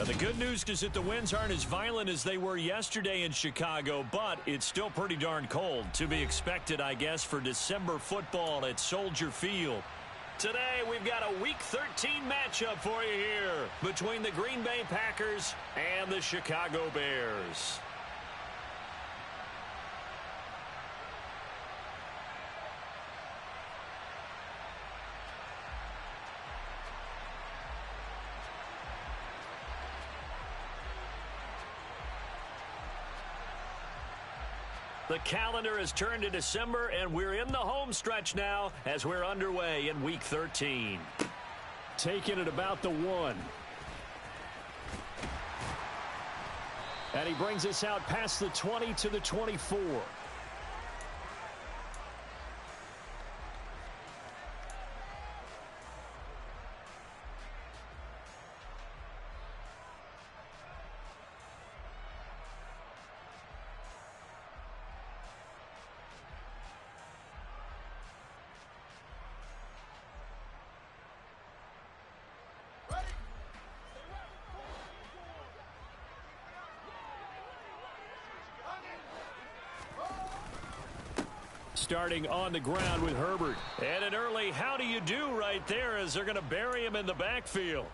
The good news is that the winds aren't as violent as they were yesterday in Chicago, but it's still pretty darn cold. To be expected, I guess, for December football at Soldier Field. Today, we've got a Week 13 matchup for you here between the Green Bay Packers and the Chicago Bears. The calendar has turned to December, and we're in the home stretch now as we're underway in Week 13. Taking it about the 1. And he brings us out past the 20 to the 24. Starting on the ground with Herbert. And an early how do you do right there as they're going to bury him in the backfield.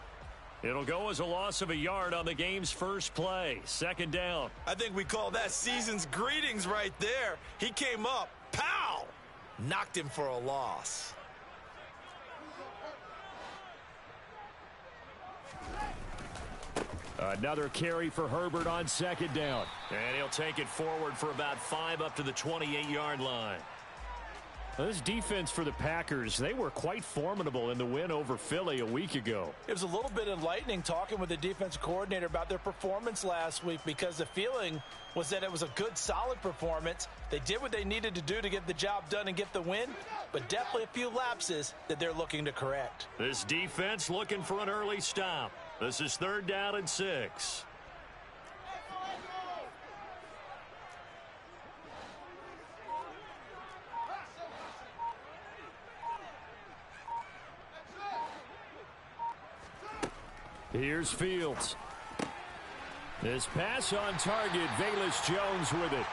It'll go as a loss of a yard on the game's first play. Second down. I think we call that season's greetings right there. He came up, pow! Knocked him for a loss. Another carry for Herbert on second down. And he'll take it forward for about 5 up to the 28-yard line. This defense for the Packers, they were quite formidable in the win over Philly a week ago. It was a little bit enlightening talking with the defensive coordinator about their performance last week because the feeling was that it was a good, solid performance. They did what they needed to do to get the job done and get the win, but definitely a few lapses that they're looking to correct. This defense looking for an early stop. This is 3rd down and 6. Here's Fields. This pass on target, Velus Jones with it.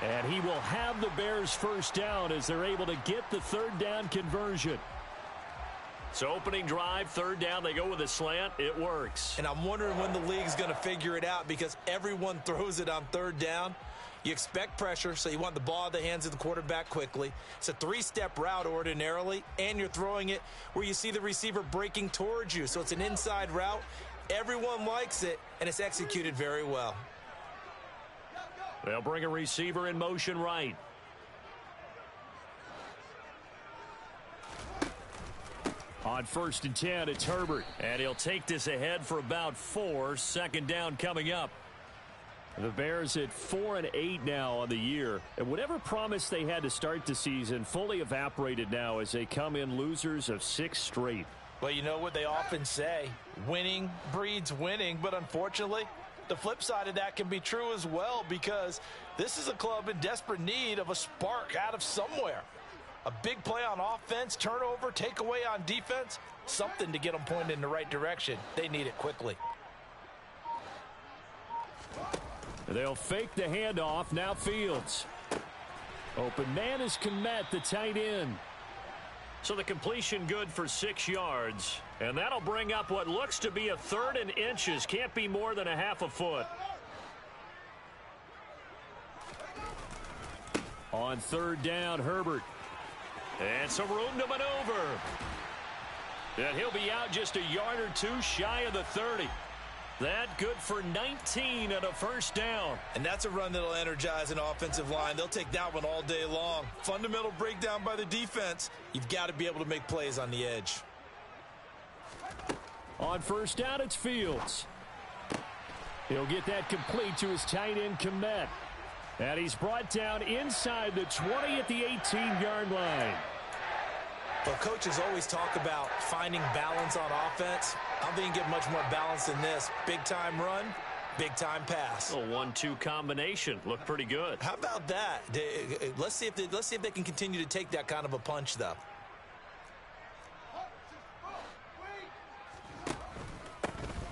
And he will have the Bears first down as they're able to get the 3rd down conversion. So opening drive, 3rd down, they go with a slant. It works. And I'm wondering when the league's going to figure it out because everyone throws it on 3rd down. You expect pressure, so you want the ball in the hands of the quarterback quickly. It's a 3-step route ordinarily, and you're throwing it where you see the receiver breaking towards you. So it's an inside route. Everyone likes it, and it's executed very well. They'll bring a receiver in motion right. On 1st and 10, it's Herbert. And he'll take this ahead for about 4. Second down coming up. The Bears at 4-8 now on the year. And whatever promise they had to start the season fully evaporated now as they come in losers of 6 straight. Well, you know what they often say, winning breeds winning. But unfortunately, the flip side of that can be true as well because this is a club in desperate need of a spark out of somewhere. A big play on offense, turnover, takeaway on defense, something to get them pointed in the right direction. They need it quickly. They'll fake the handoff. Now Fields. Open man is Kmet, the tight end. So the completion good for 6 yards. And that'll bring up what looks to be a 3rd and inches. Can't be more than a half a foot. On 3rd down, Herbert. And some room to maneuver. And he'll be out just a yard or 2 shy of the 30. That good for 19 and a first down. And that's a run that'll energize an offensive line. They'll take that one all day long. Fundamental breakdown by the defense. You've got to be able to make plays on the edge. On 1st down, it's Fields. He'll get that complete to his tight end, Kmet. And he's brought down inside the 20 at the 18-yard line. Well, coaches always talk about finding balance on offense. I don't think you can get much more balance than this. Big-time run, big-time pass. A 1-2 combination. Looked pretty good. How about that? Let's see if they can continue to take that kind of a punch, though.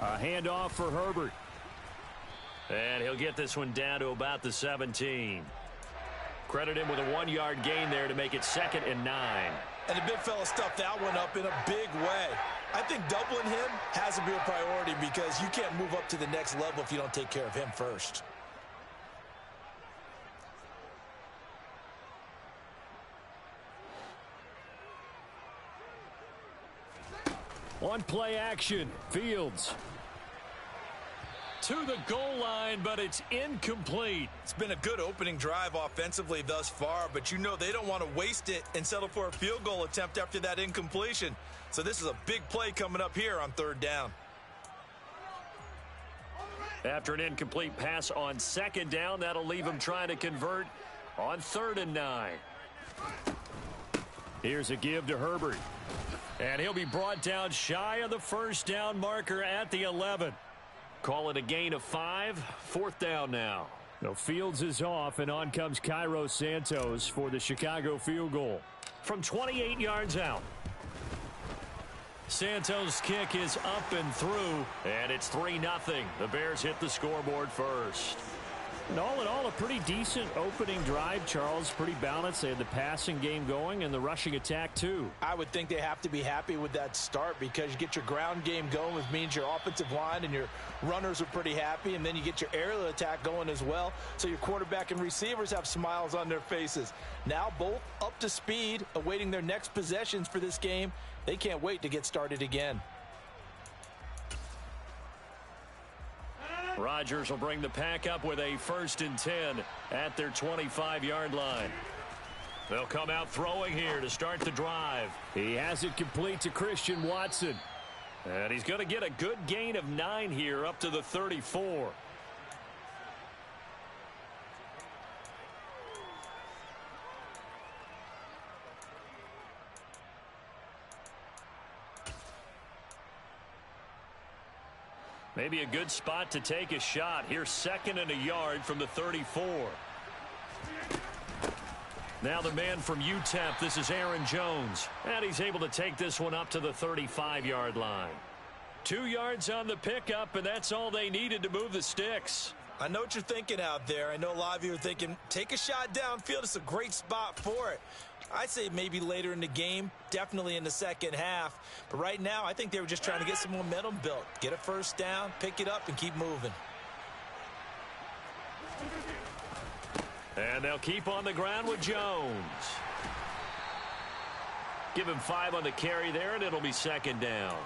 A handoff for Herbert. And he'll get this one down to about the 17. Credit him with a 1-yard gain there to make it 2nd and 9. And the big fella stuffed that one up in a big way. I think doubling him has to be a priority because you can't move up to the next level if you don't take care of him first. On play action, Fields. To the goal line, but it's incomplete. It's been a good opening drive offensively thus far, but you know they don't want to waste it and settle for a field goal attempt after that incompletion. So this is a big play coming up here on 3rd down. After an incomplete pass on 2nd down, that'll leave him trying to convert on 3rd and 9. Here's a give to Herbert. And he'll be brought down shy of the 1st down marker at the 11. Call it a gain of 5. 4th down now. The Fields is off, and on comes Cairo Santos for the Chicago field goal. From 28 yards out. Santos' kick is up and through, and it's 3-0. The Bears hit the scoreboard first. And all in all, a pretty decent opening drive, Charles. Pretty balanced. They had the passing game going and the rushing attack, too. I would think they have to be happy with that start because you get your ground game going, which means your offensive line and your runners are pretty happy, and then you get your aerial attack going as well, so your quarterback and receivers have smiles on their faces. Now both up to speed, awaiting their next possessions for this game. They can't wait to get started again. Rodgers will bring the pack up with a 1st and 10 at their 25-yard line. They'll come out throwing here to start the drive. He has it complete to Christian Watson. And he's going to get a good gain of 9 here up to the 34. Maybe a good spot to take a shot. Here's 2nd and a yard from the 34. Now the man from UTEP, this is Aaron Jones. And he's able to take this one up to the 35-yard line. 2 yards on the pickup, and that's all they needed to move the sticks. I know what you're thinking out there. I know a lot of you are thinking, take a shot downfield. It's a great spot for it. I'd say maybe later in the game, definitely in the 2nd half. But right now, I think they were just trying to get some momentum built. Get a 1st down, pick it up, and keep moving. And they'll keep on the ground with Jones. Give him 5 on the carry there, and it'll be 2nd down.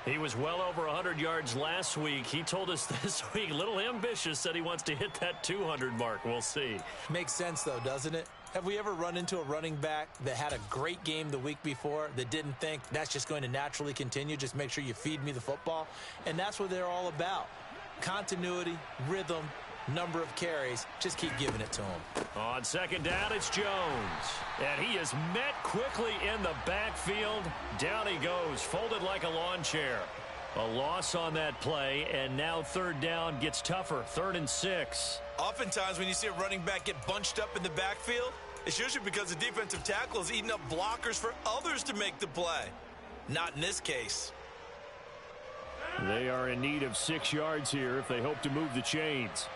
He was well over 100 yards last week. He told us this week, a little ambitious, said he wants to hit that 200 mark. We'll see. Makes sense, though, doesn't it? Have we ever run into a running back that had a great game the week before that didn't think that's just going to naturally continue? Just make sure you feed me the football. And that's what they're all about. Continuity, rhythm, number of carries. Just keep giving it to him. On 2nd down, it's Jones. And he is met quickly in the backfield. Down he goes, folded like a lawn chair. A loss on that play, and now 3rd down gets tougher. 3rd and 6. Oftentimes when you see a running back get bunched up in the backfield, it's usually because the defensive tackle is eating up blockers for others to make the play. Not in this case. They are in need of 6 yards here if they hope to move the chains.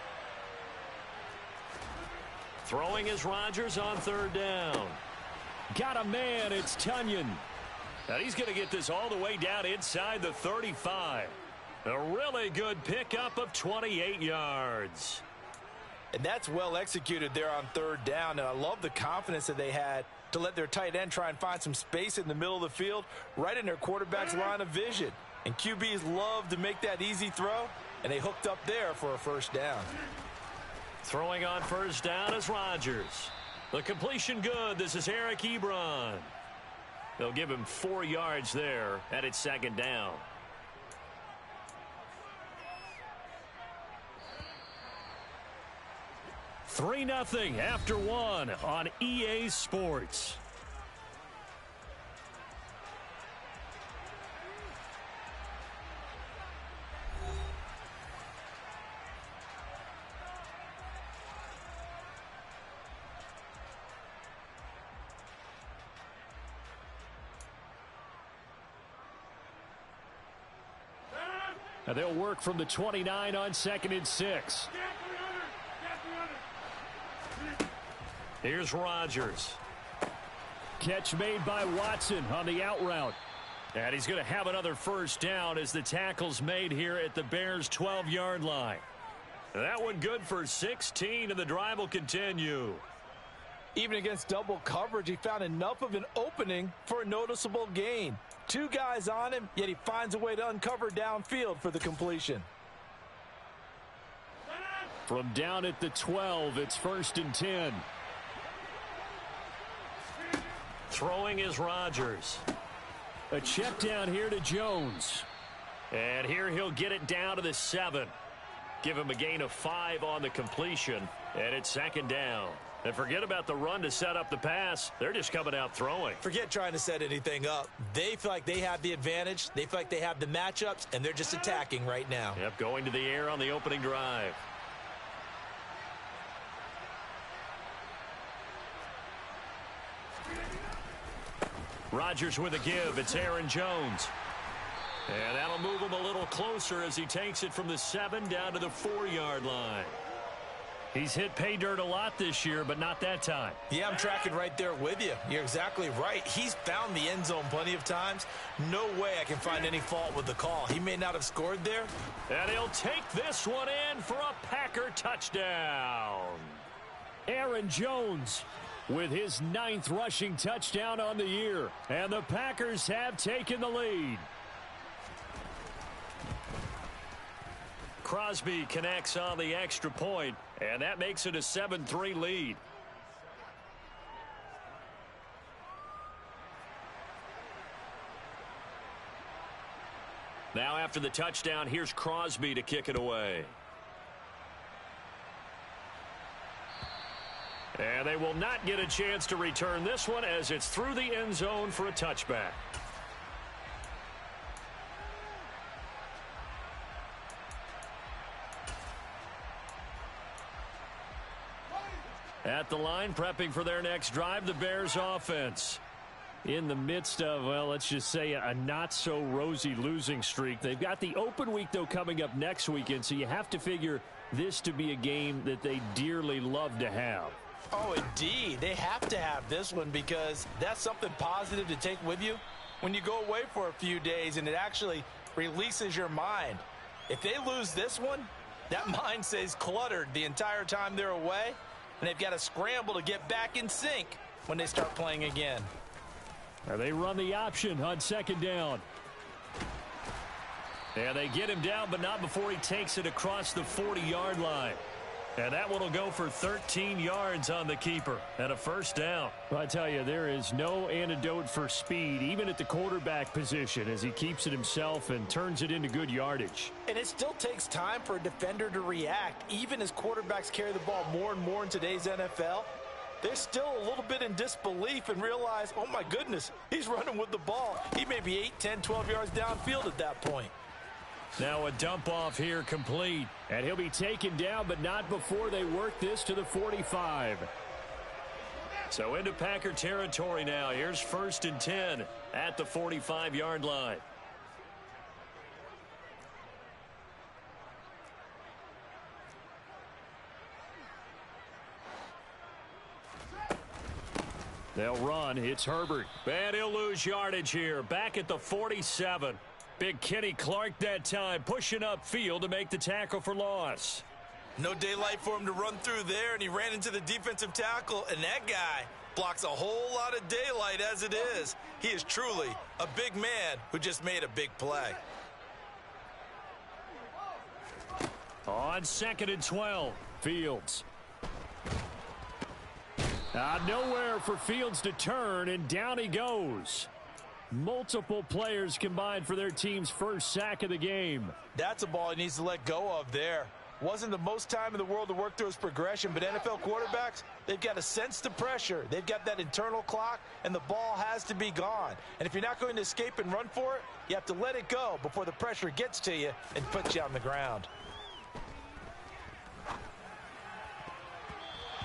Throwing is Rodgers on 3rd down. Got a man, it's Tunyon. And he's going to get this all the way down inside the 35. A really good pickup of 28 yards. And that's well executed there on 3rd down. And I love the confidence that they had to let their tight end try and find some space in the middle of the field, right in their quarterback's line of vision. And QBs love to make that easy throw, and they hooked up there for a 1st down. Throwing on 1st down is Rodgers. The completion good. This is Eric Ebron. They'll give him 4 yards there, and it's 2nd down. Three 3-0 after 1 on EA Sports. And they'll work from the 29 on 2nd and 6. Here's Rodgers. Catch made by Watson on the out route. And he's going to have another first down as the tackle's made here at the Bears' 12-yard line. That one good for 16, and the drive will continue. Even against double coverage, he found enough of an opening for a noticeable gain. 2 guys on him, yet he finds a way to uncover downfield for the completion. From down at the 12, it's 1st and 10. Throwing is Rodgers. A check down here to Jones. And here he'll get it down to the 7. Give him a gain of 5 on the completion. And it's 2nd down. And forget about the run to set up the pass. They're just coming out throwing. Forget trying to set anything up. They feel like they have the advantage. They feel like they have the matchups, and they're just attacking right now. Yep, going to the air on the opening drive. Rodgers with a give. It's Aaron Jones. And that'll move him a little closer as he takes it from the 7 down to the 4-yard line. He's hit pay dirt a lot this year, but not that time. Yeah, I'm tracking right there with you. You're exactly right. He's found the end zone plenty of times. No way I can find any fault with the call. He may not have scored there. And he'll take this one in for a Packer touchdown. Aaron Jones with his 9th rushing touchdown on the year. And the Packers have taken the lead. Crosby connects on the extra point, and that makes it a 7-3 lead. Now after the touchdown, here's Crosby to kick it away. And they will not get a chance to return this one as it's through the end zone for a touchback. At the line, prepping for their next drive, the Bears offense. In the midst of, well, let's just say a not-so-rosy losing streak. They've got the open week, though, coming up next weekend, so you have to figure this to be a game that they dearly love to have. Oh, indeed. They have to have this one because that's something positive to take with you when you go away for a few days, and it actually releases your mind. If they lose this one, that mind stays cluttered the entire time they're away, and they've got to scramble to get back in sync when they start playing again. Now they run the option on 2nd down. And they get him down, but not before he takes it across the 40-yard line. And that one will go for 13 yards on the keeper and a first down. Well, I tell you, there is no antidote for speed, even at the quarterback position, as he keeps it himself and turns it into good yardage. And it still takes time for a defender to react. Even as quarterbacks carry the ball more and more in today's NFL, they're still a little bit in disbelief and realize, oh, my goodness, he's running with the ball. He may be 8, 10, 12 yards downfield at that point. Now a dump off here complete. And he'll be taken down, but not before they work this to the 45. So into Packer territory now. Here's 1st and 10 at the 45-yard line. They'll run. It's Herbert. And he'll lose yardage here. Back at the 47. Big Kenny Clark that time pushing upfield to make the tackle for loss. No daylight for him to run through there, and he ran into the defensive tackle, and that guy blocks a whole lot of daylight as it is. He is truly a big man who just made a big play. On 2nd and 12, Fields. Nowhere for Fields to turn, and down he goes. Multiple players combined for their team's first sack of the game. That's a ball he needs to let go of there. Wasn't the most time in the world to work through his progression, but NFL quarterbacks, they've got to sense the pressure. They've got that internal clock, and the ball has to be gone. And if you're not going to escape and run for it, you have to let it go before the pressure gets to you and puts you on the ground.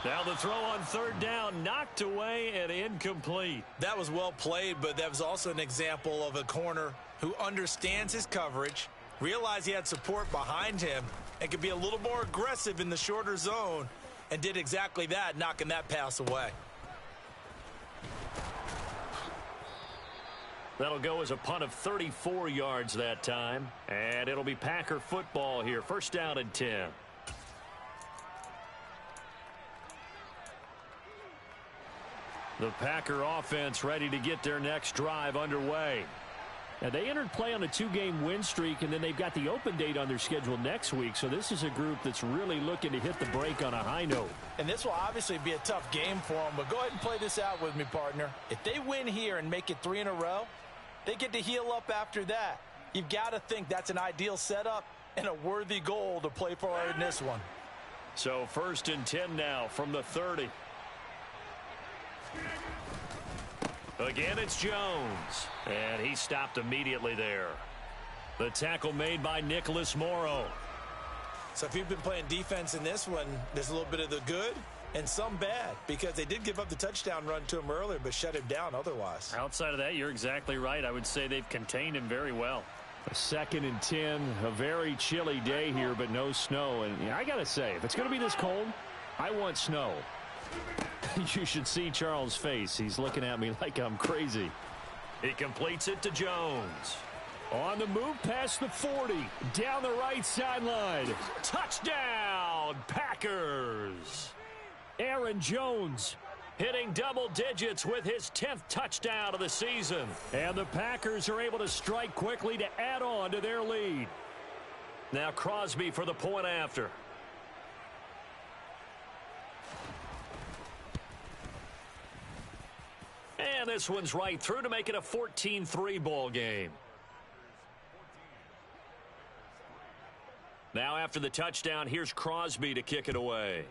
Now the throw on 3rd down, knocked away and incomplete. That was well played, but that was also an example of a corner who understands his coverage, Realized he had support behind him and could be a little more aggressive in the shorter zone, and did exactly that, knocking that pass away. That'll go as a punt of 34 yards that time, and it'll be Packer football here. First down and 10. The Packer offense ready to get their next drive underway. Now, they entered play on a 2-game win streak, and then they've got the open date on their schedule next week. So this is a group that's really looking to hit the break on a high note. And this will obviously be a tough game for them, but go ahead and play this out with me, partner. If they win here and make it 3 in a row, they get to heal up after that. You've got to think that's an ideal setup and a worthy goal to play for in this one. So first and 10 now from the 30. Again, it's Jones, and he stopped immediately there. The tackle made by Nicholas Morrow. So if you've been playing defense in this one, there's a little bit of the good and some bad, because they did give up the touchdown run to him earlier, but shut him down otherwise. Outside of that, you're exactly right. I would say they've contained him very well. A 2nd and 10, a very chilly day here, but no snow. And I got to say, if it's going to be this cold, I want snow. You should see Charles' face. He's looking at me like I'm crazy. He completes it to Jones. On the move past the 40. Down the right sideline. Touchdown, Packers. Aaron Jones hitting double digits with his 10th touchdown of the season. And the Packers are able to strike quickly to add on to their lead. Now Crosby for the point after. And this one's right through to make it a 14-3 ball game. Now after the touchdown, here's Crosby to kick it away.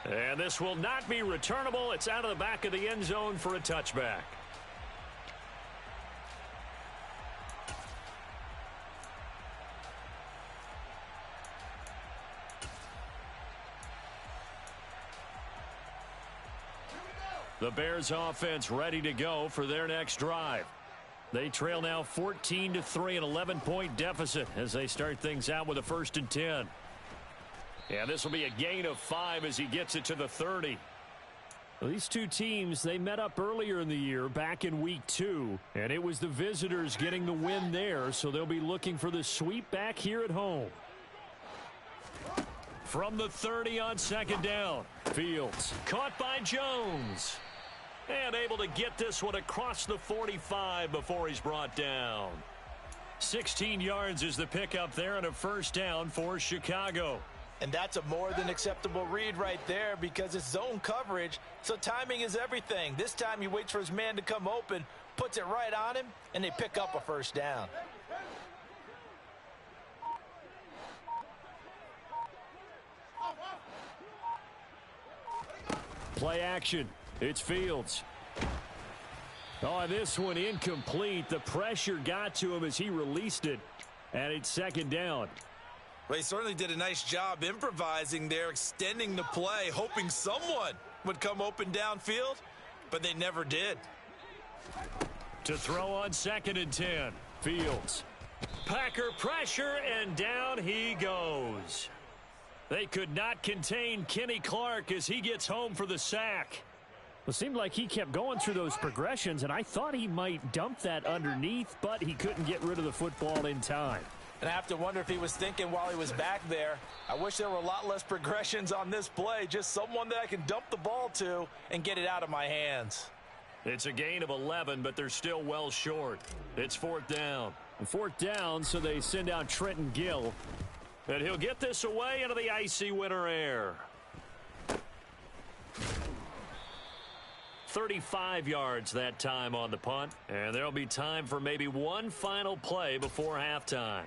And this will not be returnable. It's out of the back of the end zone for a touchback. The Bears offense ready to go for their next drive. They trail now 14-3, an 11-point deficit as they start things out with a 1st and 10. Yeah, this will be a gain of 5 as he gets it to the 30. Well, these two teams, they met up earlier in the year back in week 2, and it was the visitors getting the win there, so they'll be looking for the sweep back here at home. From the 30 on 2nd down, Fields caught by Jones. And able to get this one across the 45 before he's brought down. 16 yards is the pickup there and a 1st down for Chicago. And that's a more than acceptable read right there because it's zone coverage, so timing is everything. This time he waits for his man to come open, puts it right on him, and they pick up a 1st down. Play action. It's Fields. Oh, this one incomplete. The pressure got to him as he released it, and it's 2nd down. Well, he certainly did a nice job improvising there, extending the play, hoping someone would come open downfield, but they never did. To throw on 2nd and 10, Fields. Packer pressure, and down he goes. They could not contain Kenny Clark as he gets home for the sack. Well, it seemed like he kept going through those progressions, and I thought he might dump that underneath, but he couldn't get rid of the football in time. And I have to wonder if he was thinking while he was back there, I wish there were a lot less progressions on this play, just someone that I can dump the ball to and get it out of my hands. It's a gain of 11, but they're still well short. It's 4th down. And 4th down, so they send out Trenton Gill. And he'll get this away into the icy winter air. 35 yards that time on the punt. And there'll be time for maybe one final play before halftime.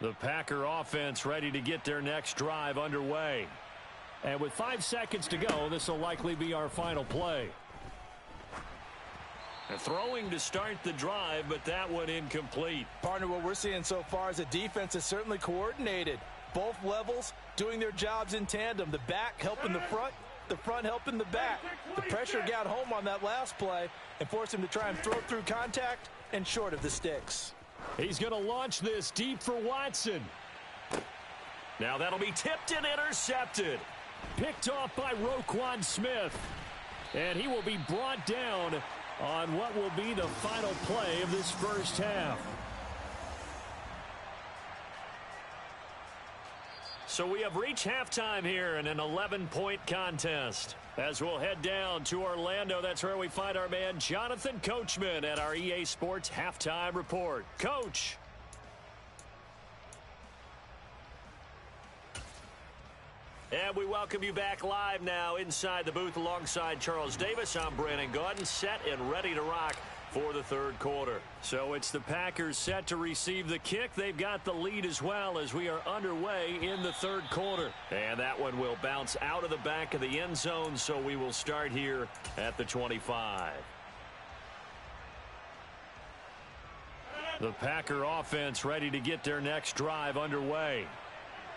The Packer offense ready to get their next drive underway. And with 5 seconds to go, this will likely be our final play. And throwing to start the drive, but that one incomplete. Partner, what we're seeing so far is the defense is certainly coordinated. Both levels doing their jobs in tandem. The back helping the front, the front helping the back. The pressure got home on that last play and forced him to try and throw through contact and short of the sticks. He's going to launch this deep for Watson. Now that'll be tipped and intercepted. Picked off by Roquan Smith. And he will be brought down on what will be the final play of this first half. So we have reached halftime here in an 11-point contest. As we'll head down to Orlando, that's where we find our man Jonathan Coachman at our EA Sports Halftime Report. Coach. And we welcome you back live now inside the booth alongside Charles Davis. I'm Brandon Gaudin, set and ready to rock for the third quarter. So it's the Packers set to receive the kick. They've got the lead as well as we are underway in the third quarter. And that one will bounce out of the back of the end zone, so we will start here at the 25. The Packer offense ready to get their next drive underway.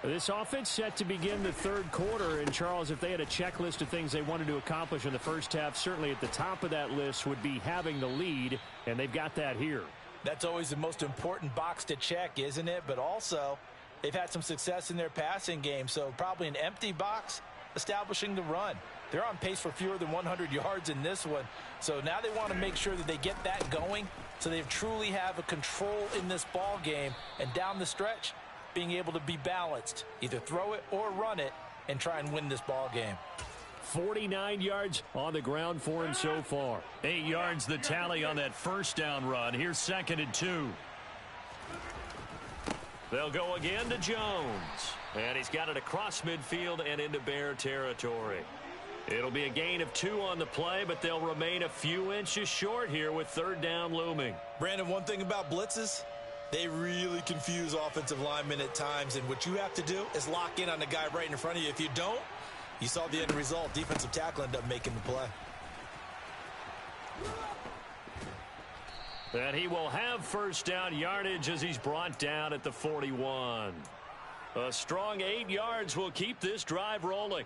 This offense set to begin the third quarter, and Charles, if they had a checklist of things they wanted to accomplish in the first half, certainly at the top of that list would be having the lead, and they've got that here. That's always the most important box to check, isn't it? But also, they've had some success in their passing game, so probably an empty box establishing the run. They're on pace for fewer than 100 yards in this one, so now they want to make sure that they get that going so they truly have a control in this ball game, and down the stretch, being able to be balanced, either throw it or run it, and try and win this ball game. 49 yards on the ground for him so far. 8 yards the tally on that first down run. Here's 2nd and 2. They'll go again to Jones. And he's got it across midfield and into Bear territory. It'll be a gain of 2 on the play, but they'll remain a few inches short here with third down looming. Brandon, one thing about blitzes, they really confuse offensive linemen at times, and what you have to do is lock in on the guy right in front of you. If you don't, you saw the end result. Defensive tackle ended up making the play. And he will have first down yardage as he's brought down at the 41. A strong 8 yards will keep this drive rolling.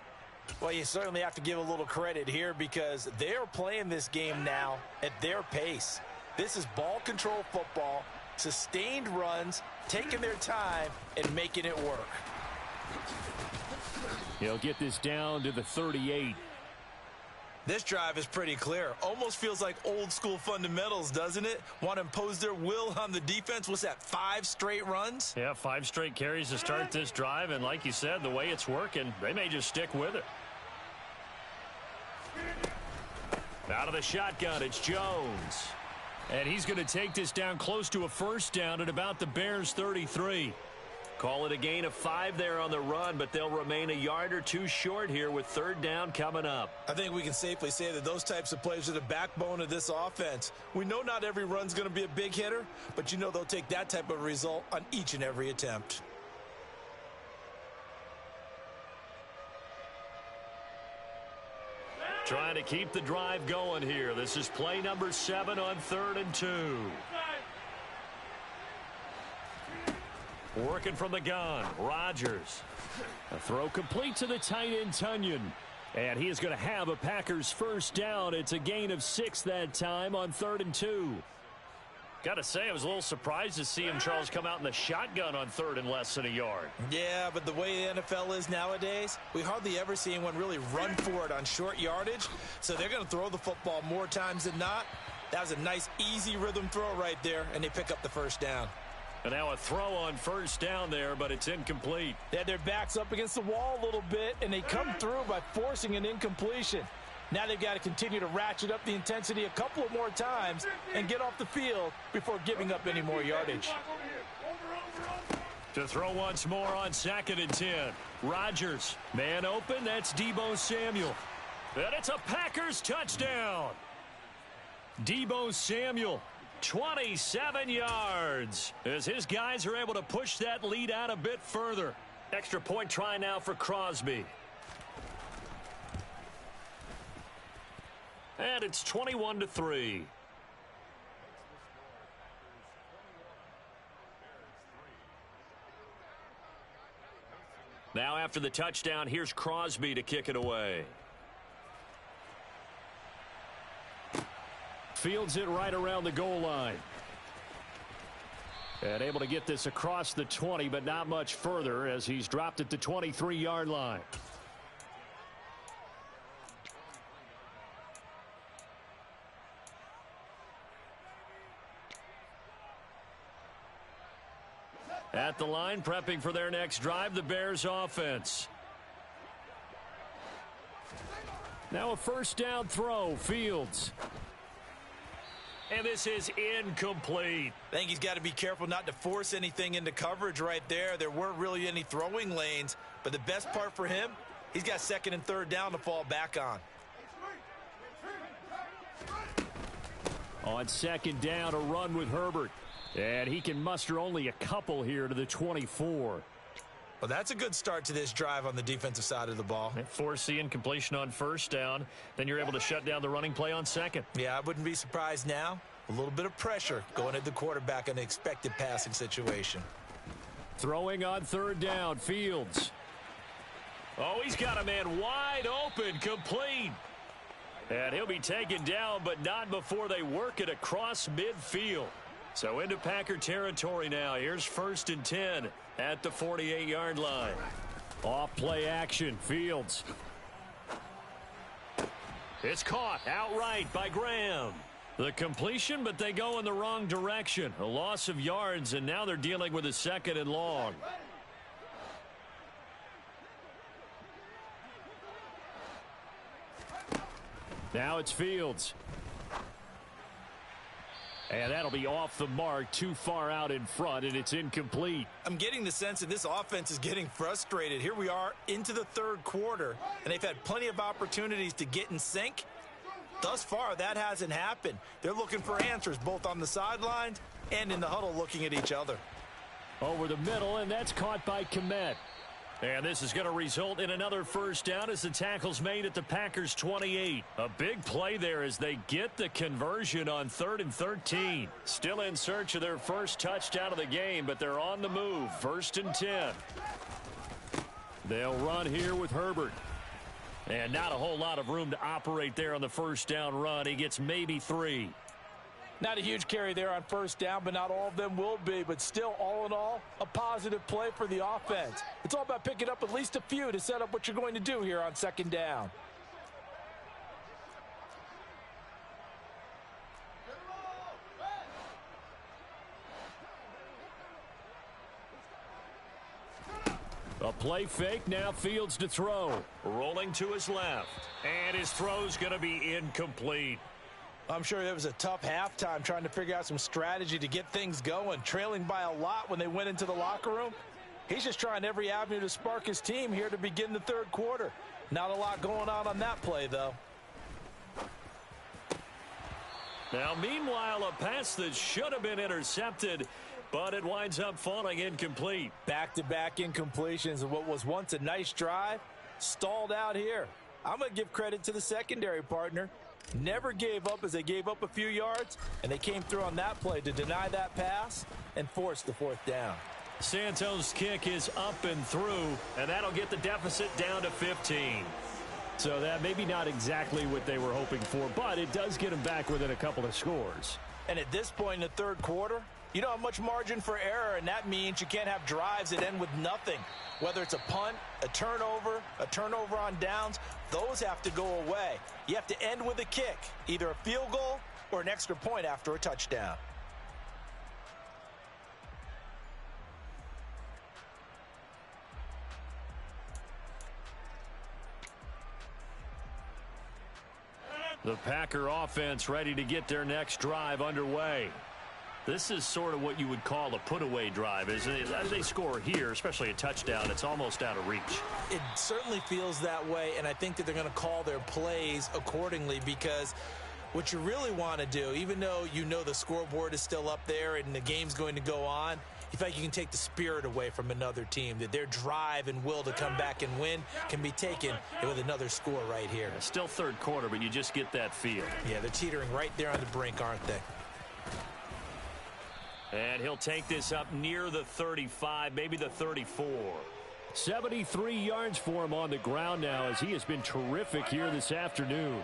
Well, you certainly have to give a little credit here because they're playing this game now at their pace. This is ball control football. Sustained runs, taking their time, and making it work. He'll get this down to the 38. This drive is pretty clear. Almost feels like old school fundamentals, doesn't it? Want to impose their will on the defense. What's that, 5 straight runs? Yeah, 5 straight carries to start this drive, and like you said, the way it's working, they may just stick with it. Out of the shotgun, it's Jones. And he's going to take this down close to a first down at about the Bears' 33. Call it a gain of 5 there on the run, but they'll remain a yard or 2 short here with third down coming up. I think we can safely say that those types of plays are the backbone of this offense. We know not every run's going to be a big hitter, but you know they'll take that type of result on each and every attempt. Trying to keep the drive going here. This is play number 7 on 3rd and 2. Working from the gun, Rodgers. A throw complete to the tight end, Tunyon. And he is going to have a Packers first down. It's a gain of 6 that time on 3rd and 2. Got to say, I was a little surprised to see him, Charles, come out in the shotgun on 3rd and less than a yard. Yeah, but the way the NFL is nowadays, we hardly ever see anyone really run for it on short yardage. So they're going to throw the football more times than not. That was a nice, easy rhythm throw right there, and they pick up the first down. And now a throw on first down there, but it's incomplete. They had their backs up against the wall a little bit, and they come through by forcing an incompletion. Now they've got to continue to ratchet up the intensity a couple of more times and get off the field before giving up any more yardage. To throw once more on 2nd and 10. Rodgers, man open, that's Deebo Samuel. And it's a Packers touchdown. Deebo Samuel, 27 yards, as his guys are able to push that lead out a bit further. Extra point try now for Crosby. And it's 21-3. Now after the touchdown, here's Crosby to kick it away. Fields it right around the goal line. And able to get this across the 20, but not much further as he's dropped at the 23-yard line. At the line, prepping for their next drive, the Bears offense. Now a first down throw, Fields. And this is incomplete. I think he's got to be careful not to force anything into coverage right there. There weren't really any throwing lanes, but the best part for him, he's got second and third down to fall back on. On second down, a run with Herbert. And he can muster only a couple here to the 24. Well, that's a good start to this drive on the defensive side of the ball. Force the incompletion on first down. Then you're able to shut down the running play on second. Yeah, I wouldn't be surprised now. A little bit of pressure going at the quarterback in an expected passing situation. Throwing on third down, Fields. Oh, he's got a man wide open, complete. And he'll be taken down, but not before they work it across midfield. So into Packer territory now. Here's first and 10 at the 48-yard line. Off play action, Fields. It's caught outright by Graham. The completion, but they go in the wrong direction. A loss of yards, and now they're dealing with a second and long. Now it's Fields. And that'll be off the mark, too far out in front, and it's incomplete. I'm getting the sense that this offense is getting frustrated. Here we are into the third quarter, and they've had plenty of opportunities to get in sync. Thus far, that hasn't happened. They're looking for answers both on the sidelines and in the huddle looking at each other. Over the middle, and that's caught by Komet. And this is going to result in another first down as the tackle's made at the Packers' 28. A big play there as they get the conversion on 3rd and 13. Still in search of their first touchdown of the game, but they're on the move. 1st and 10. They'll run here with Herbert. And not a whole lot of room to operate there on the first down run. He gets maybe 3. Not a huge carry there on first down, but not all of them will be. But still, all in all, a positive play for the offense. It's all about picking up at least a few to set up what you're going to do here on second down. A play fake, now Fields to throw. Rolling to his left. And his throw's going to be incomplete. I'm sure it was a tough halftime trying to figure out some strategy to get things going. Trailing by a lot when they went into the locker room. He's just trying every avenue to spark his team here to begin the third quarter. Not a lot going on that play, though. Now, meanwhile, a pass that should have been intercepted, but it winds up falling incomplete. Back-to-back incompletions of what was once a nice drive, stalled out here. I'm going to give credit to the secondary partner. Never gave up as they gave up a few yards, and they came through on that play to deny that pass and force the fourth down. Santos' kick is up and through, and that'll get the deficit down to 15. So that maybe not exactly what they were hoping for, but it does get them back within a couple of scores. And at this point in the third quarter, you don't have much margin for error, and that means you can't have drives that end with nothing. Whether it's a punt, a turnover on downs, those have to go away. You have to end with a kick, either a field goal or an extra point after a touchdown. The Packer offense ready to get their next drive underway. This is sort of what you would call a put-away drive, isn't it? As they score here, especially a touchdown, it's almost out of reach. It certainly feels that way, and I think that they're going to call their plays accordingly because what you really want to do, even though you know the scoreboard is still up there and the game's going to go on, you feel like you can take the spirit away from another team, that their drive and will to come back and win can be taken with another score right here. Still third quarter, but you just get that feel. Yeah, they're teetering right there on the brink, aren't they? And he'll take this up near the 35, maybe the 34. 73 yards for him on the ground now as he has been terrific here this afternoon.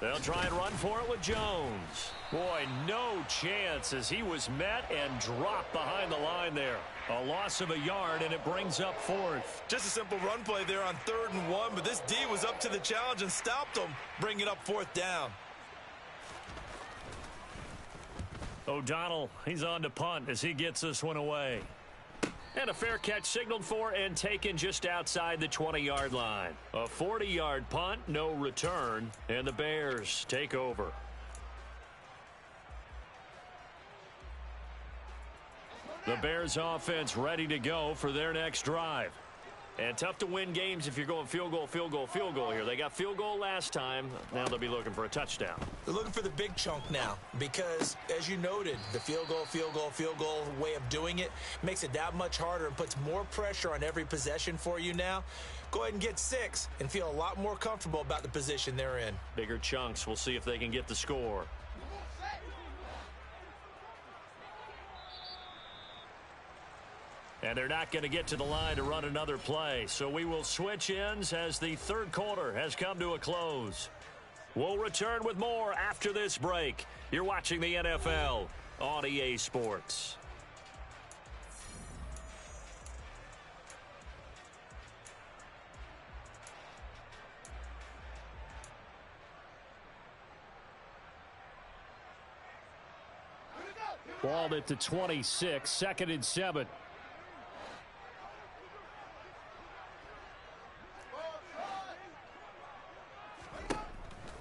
They'll try and run for it with Jones. Boy, no chance as he was met and dropped behind the line there. A loss of a yard, and it brings up fourth. Just a simple run play there on 3rd and 1, but this D was up to the challenge and stopped them, bringing up 4th down. O'Donnell, he's on to punt as he gets this one away. And a fair catch signaled for and taken just outside the 20-yard line. A 40-yard punt, no return, and the Bears take over. The Bears offense ready to go for their next drive. And tough to win games if you're going field goal, field goal, field goal here. They got field goal last time. Now they'll be looking for a touchdown. They're looking for the big chunk now because, as you noted, the field goal, field goal, field goal way of doing it makes it that much harder and puts more pressure on every possession for you now. Go ahead and get 6 and feel a lot more comfortable about the position they're in. Bigger chunks. We'll see if they can get the score. And they're not going to get to the line to run another play. So we will switch ends as the third quarter has come to a close. We'll return with more after this break. You're watching the NFL on EA Sports. Ball at the 26, 2nd and 7.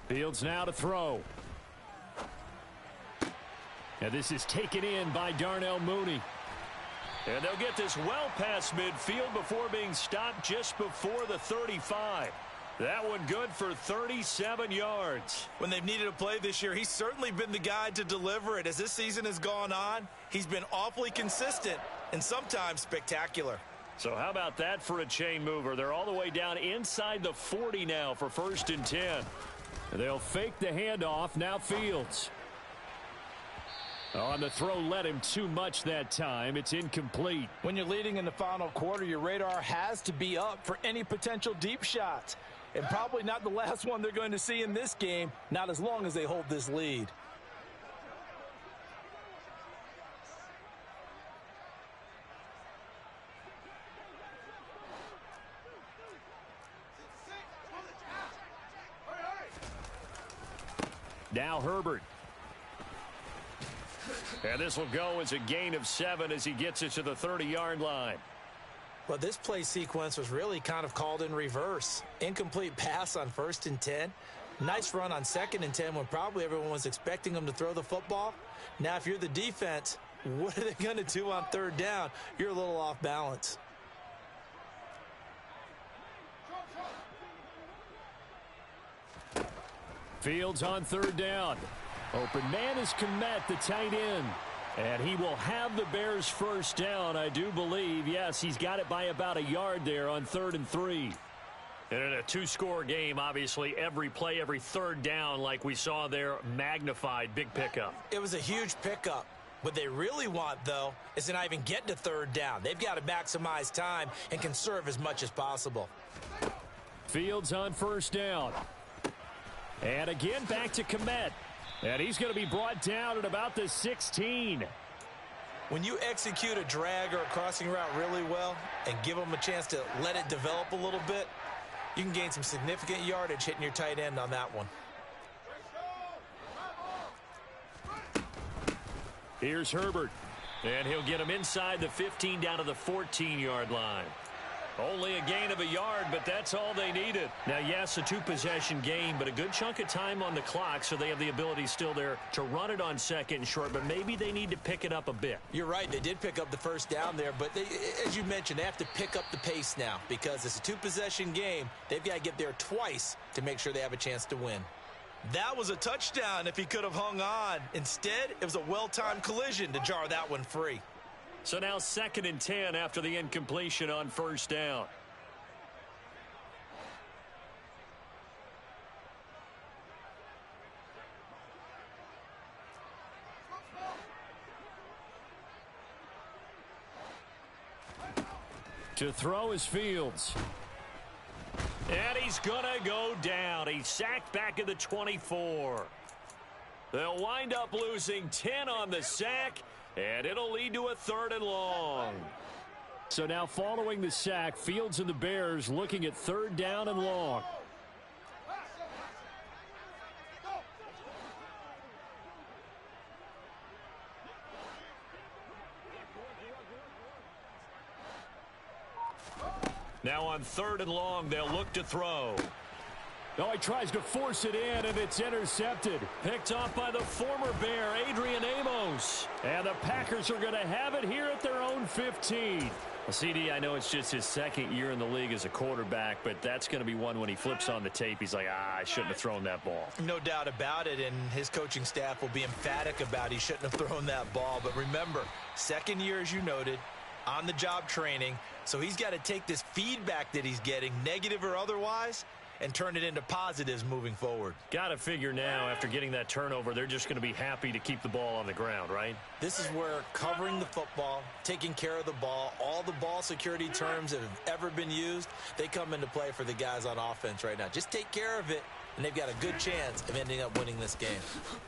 Fields now to throw. And this is taken in by Darnell Mooney. And they'll get this well past midfield before being stopped just before the 35. That one good for 37 yards. When they've needed a play this year, he's certainly been the guy to deliver it. As this season has gone on, he's been awfully consistent and sometimes spectacular. So how about that for a chain mover? They're all the way down inside the 40 now for 1st and 10. They'll fake the handoff. Now Fields. On the throw, let him too much that time. It's incomplete. When you're leading in the final quarter, your radar has to be up for any potential deep shots. And probably not the last one they're going to see in this game, not as long as they hold this lead. Now Herbert. And this will go as a gain of 7 as he gets it to the 30-yard line. Well, this play sequence was really kind of called in reverse. Incomplete pass on 1st and 10. Nice run on 2nd and 10 when probably everyone was expecting them to throw the football. Now, if you're the defense, what are they going to do on 3rd down? You're a little off balance. Fields on 3rd down. Open man is Kmet, the tight end. And he will have the Bears' 1st down, I do believe. Yes, he's got it by about a yard there on 3rd and 3. And in a 2-score game, obviously, every play, every 3rd down, like we saw there, magnified. Big pickup. It was a huge pickup. What they really want, though, is to not even get to 3rd down. They've got to maximize time and conserve as much as possible. Fields on 1st down. And again, back to Kmet. And he's going to be brought down at about the 16. When you execute a drag or a crossing route really well and give them a chance to let it develop a little bit, you can gain some significant yardage hitting your tight end on that one. Here's Herbert. And he'll get him inside the 15 down to the 14-yard line. Only a gain of a yard, but that's all they needed. Now, yes, a 2-possession game, but a good chunk of time on the clock, so they have the ability still there to run it on 2nd and short, but maybe they need to pick it up a bit. You're right. They did pick up the 1st down there, but they, as you mentioned, they have to pick up the pace now because it's a 2-possession game. They've got to get there twice to make sure they have a chance to win. That was a touchdown if he could have hung on. Instead, it was a well-timed collision to jar that one free. So now 2nd and 10 after the incompletion on 1st down. To throw is Fields. And he's going to go down. He's sacked back at the 24. They'll wind up losing 10 on the sack, and it'll lead to a 3rd and long. So now following the sack, Fields and the Bears looking at 3rd down and long. Now on 3rd and long, they'll look to throw. Oh, he tries to force it in, and it's intercepted. Picked off by the former Bear, Adrian Amos. And the Packers are going to have it here at their own 15. Well, CD, I know it's just his 2nd year in the league as a quarterback, but that's going to be one when he flips on the tape. He's like, I shouldn't have thrown that ball. No doubt about it, and his coaching staff will be emphatic about he shouldn't have thrown that ball. But remember, 2nd year, as you noted, on-the-job training. So he's got to take this feedback that he's getting, negative or otherwise, and turn it into positives moving forward. Got to figure now, after getting that turnover, they're just going to be happy to keep the ball on the ground, right? This is where covering the football, taking care of the ball, all the ball security terms that have ever been used, they come into play for the guys on offense right now. Just take care of it, and they've got a good chance of ending up winning this game.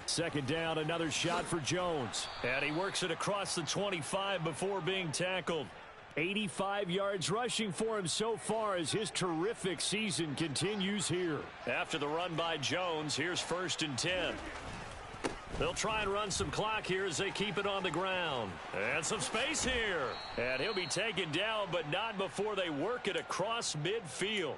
2nd down, another shot for Jones. And he works it across the 25 before being tackled. 85 yards rushing for him so far as his terrific season continues here. After the run by Jones, here's 1st and 10. They'll try and run some clock here as they keep it on the ground. And some space here. And he'll be taken down, but not before they work it across midfield.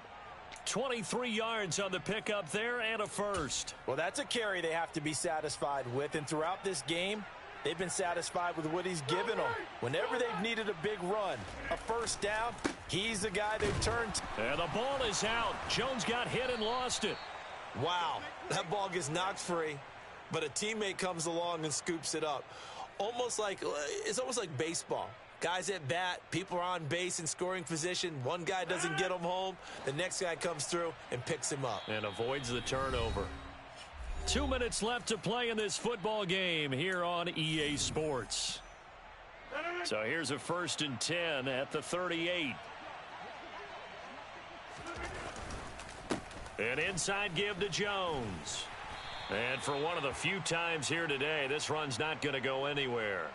23 yards on the pickup there and a 1st. Well, that's a carry they have to be satisfied with, and throughout this game, they've been satisfied with what he's given them. Whenever they've needed a big run, a 1st down, he's the guy they've turned to. And the ball is out. Jones got hit and lost it. Wow, that ball gets knocked free, but a teammate comes along and scoops it up. It's almost like baseball. Guys at bat, people are on base in scoring position. One guy doesn't get him home. The next guy comes through and picks him up. And avoids the turnover. 2 minutes left to play in this football game here on EA Sports. So here's a 1st and 10 at the 38. An inside give to Jones. And for one of the few times here today, this run's not going to go anywhere.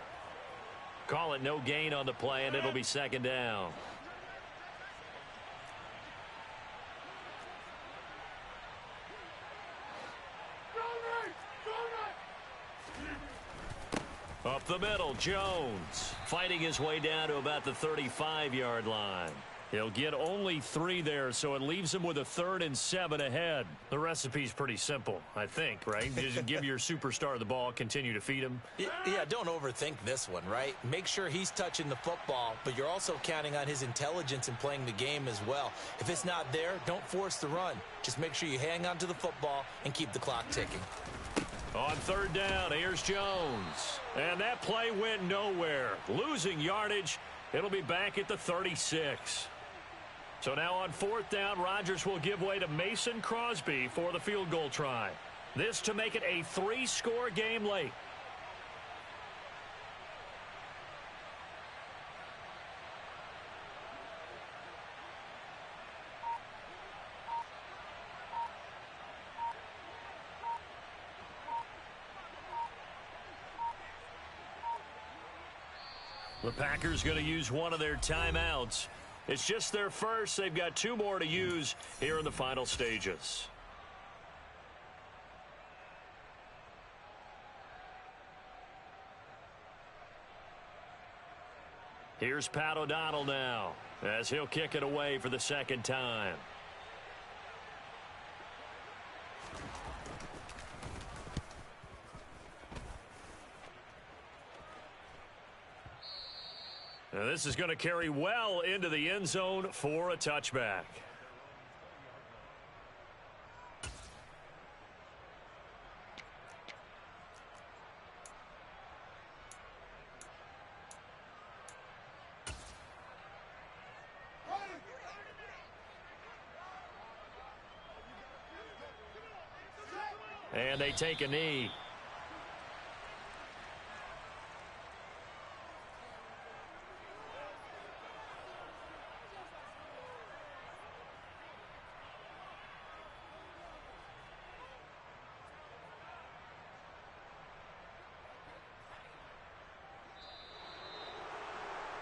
Call it no gain on the play, and it'll be 2nd down. Up the middle, Jones fighting his way down to about the 35-yard line. He'll get only 3 there, so it leaves him with a 3rd and 7 ahead. The recipe's pretty simple, I think, right? Just give your superstar the ball, continue to feed him. Yeah, don't overthink this one, right? Make sure he's touching the football, but you're also counting on his intelligence in playing the game as well. If it's not there, don't force the run. Just make sure you hang on to the football and keep the clock ticking. On 3rd down, here's Jones. And that play went nowhere. Losing yardage. It'll be back at the 36. So now on 4th down, Rodgers will give way to Mason Crosby for the field goal try. This to make it a 3-score game late. The Packers going to use one of their timeouts. It's just their first. They've got 2 more to use here in the final stages. Here's Pat O'Donnell now as he'll kick it away for the 2nd time. Now this is going to carry well into the end zone for a touchback. And they take a knee.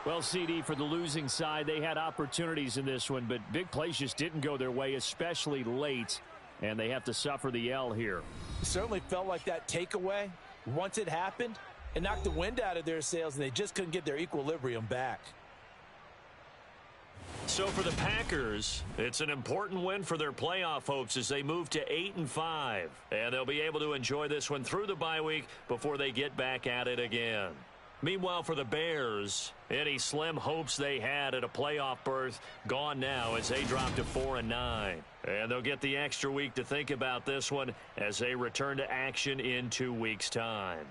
Well, CD, for the losing side, they had opportunities in this one, but big plays just didn't go their way, especially late, and they have to suffer the L here. It certainly felt like that takeaway, once it happened, it knocked the wind out of their sails, and they just couldn't get their equilibrium back. So for the Packers, it's an important win for their playoff hopes as they move to 8-5. And they'll be able to enjoy this one through the bye week before they get back at it again. Meanwhile, for the Bears, any slim hopes they had at a playoff berth gone now as they drop to 4-9. And they'll get the extra week to think about this one as they return to action in 2 weeks' time.